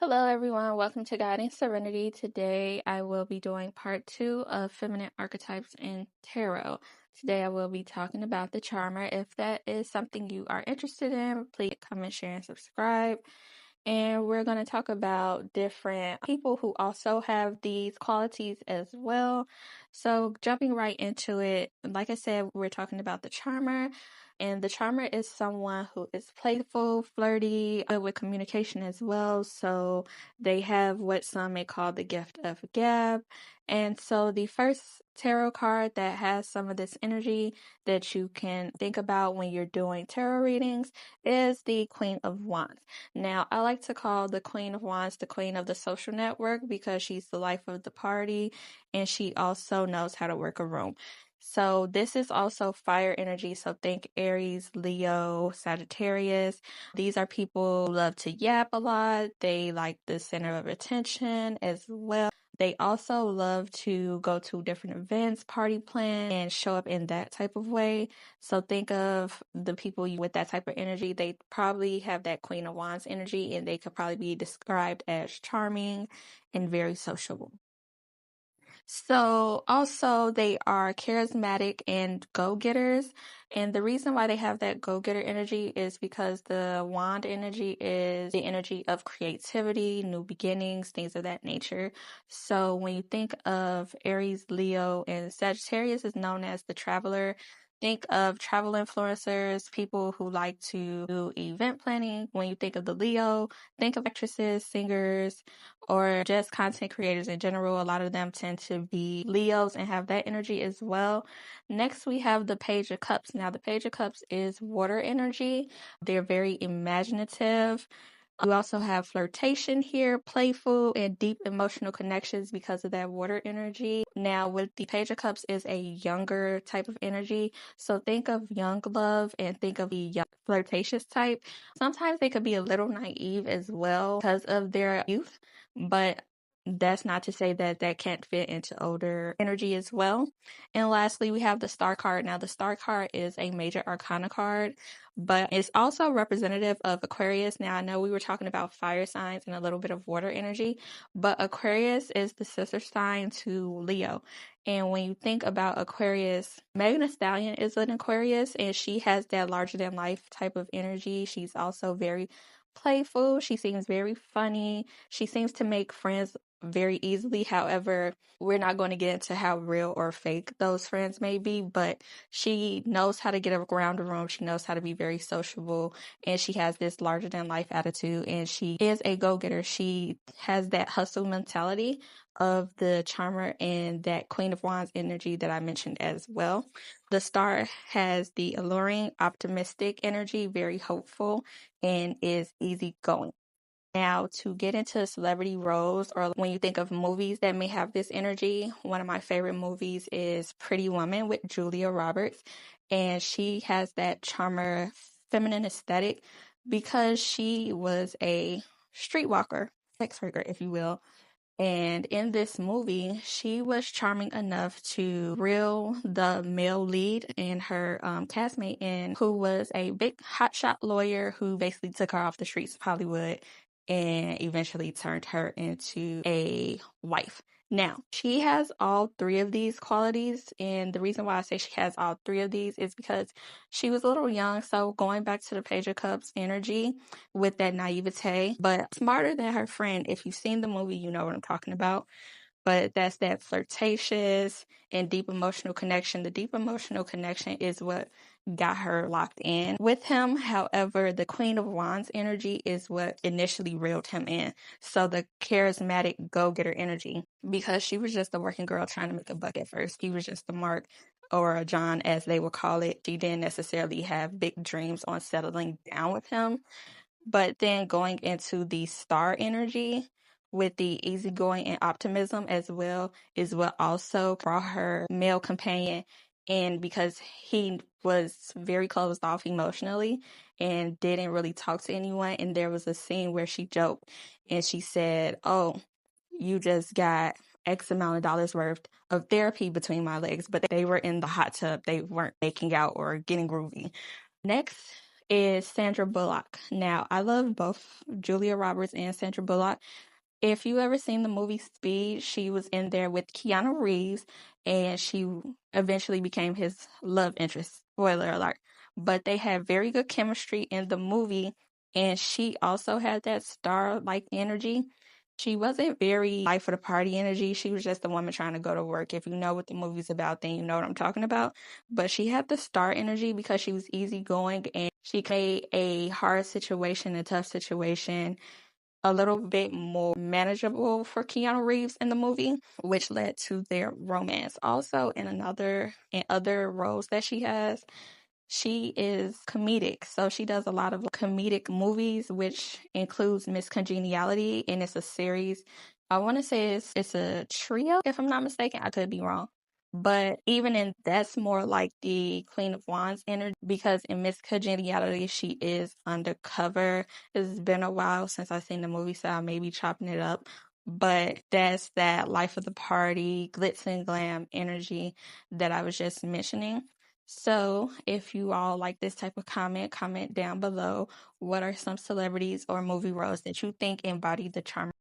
Hello, everyone. Welcome to Guiding Serenity. Today, I will be doing part 2 of Feminine Archetypes in Tarot. Today, I will be talking about the Charmer. If that is something you are interested in, please comment, share, and subscribe. And we're going to talk about different people who also have these qualities as well. So, jumping right into it, like I said, we're talking about the Charmer. And the charmer is someone who is playful, flirty, good with communication as well. So they have what some may call the gift of gab. And so the first tarot card that has some of this energy that you can think about when you're doing tarot readings is the Queen of Wands. Now, I like to call the Queen of Wands the Queen of the social network because she's the life of the party and she also knows how to work a room. So this is also fire energy. So think Aries, Leo, Sagittarius. These are people who love to yap a lot. They like the center of attention as well. They also love to go to different events, party plan, and show up in that type of way. So think of the people with that type of energy. They probably have that Queen of Wands energy, and they could probably be described as charming and very sociable. So also they are charismatic and go-getters. And the reason why they have that go-getter energy is because the wand energy is the energy of creativity, new beginnings, things of that nature. So when you think of Aries, Leo, and Sagittarius is known as the traveler. Think of travel influencers, people who like to do event planning. When you think of the Leo, think of actresses, singers, or just content creators in general. A lot of them tend to be Leos and have that energy as well. Next, we have the Page of Cups. Now, the Page of Cups is water energy. They're very imaginative. We also have flirtation here, playful and deep emotional connections because of that water energy. Now, with the Page of Cups is a younger type of energy. So think of young love and think of the young flirtatious type. Sometimes they could be a little naive as well because of their youth, but that's not to say that that can't fit into older energy as well. And lastly, we have the Star card. Now, the Star card is a major arcana card, but it's also representative of Aquarius. Now, I know we were talking about fire signs and a little bit of water energy, but Aquarius is the sister sign to Leo. And when you think about Aquarius, Megan Thee Stallion is an Aquarius, and she has that larger than life type of energy. She's also very playful. She seems very funny. She seems to make friends very easily. However, we're not going to get into how real or fake those friends may be, but she knows how to get around the room. She knows how to be very sociable, and she has this larger than life attitude, and she is a go-getter. She has that hustle mentality of the charmer and that Queen of Wands energy that I mentioned as well. The Star has the alluring, optimistic energy, very hopeful, and is easygoing. Now, to get into celebrity roles, or when you think of movies that may have this energy, one of my favorite movies is Pretty Woman with Julia Roberts. And she has that charmer, feminine aesthetic because she was a streetwalker, sex worker, if you will. And in this movie, she was charming enough to reel the male lead and her castmate in, who was a big hotshot lawyer who basically took her off the streets of Hollywood and eventually turned her into a wife. Now, she has all three of these qualities, and the reason why I say she has all three of these is because she was a little young, so going back to the Page of Cups energy with that naivete, but smarter than her friend. If you've seen the movie, you know what I'm talking about. But that's that flirtatious and deep emotional connection. The deep emotional connection is what got her locked in with him. However, the Queen of Wands energy is what initially reeled him in. So the charismatic go-getter energy, because she was just a working girl trying to make a buck at first. He was just a Mark or a John, as they would call it. She didn't necessarily have big dreams on settling down with him. But then going into the Star energy with the easygoing and optimism as well is what also brought her male companion in, because he was very closed off emotionally and didn't really talk to anyone. And there was a scene where she joked and she said, "Oh, you just got X amount of dollars worth of therapy between my legs," but they were in the hot tub. They weren't making out or getting groovy. Next is Sandra Bullock. Now, I love both Julia Roberts and Sandra Bullock. If you ever seen the movie Speed, she was in there with Keanu Reeves, and she eventually became his love interest. Spoiler alert. But they had very good chemistry in the movie, and she also had that star-like energy. She wasn't very life of the party energy. She was just a woman trying to go to work. If you know what the movie's about, then you know what I'm talking about. But she had the star energy because she was easygoing and she made a hard situation, a tough situation, a little bit more manageable for Keanu Reeves in the movie, which led to their romance. Also, in other roles that she has, she is comedic. So she does a lot of comedic movies, which includes Miss Congeniality, and it's a series. I want to say it's a trio, if I'm not mistaken. I could be wrong. But even in that's more like the Queen of Wands energy because in Miss Congeniality she is undercover. It's been a while since I've seen the movie, so I may be chopping it up. But that's that life of the party, glitz and glam energy that I was just mentioning. So if you all like this type of comment down below. What are some celebrities or movie roles that you think embody the charm?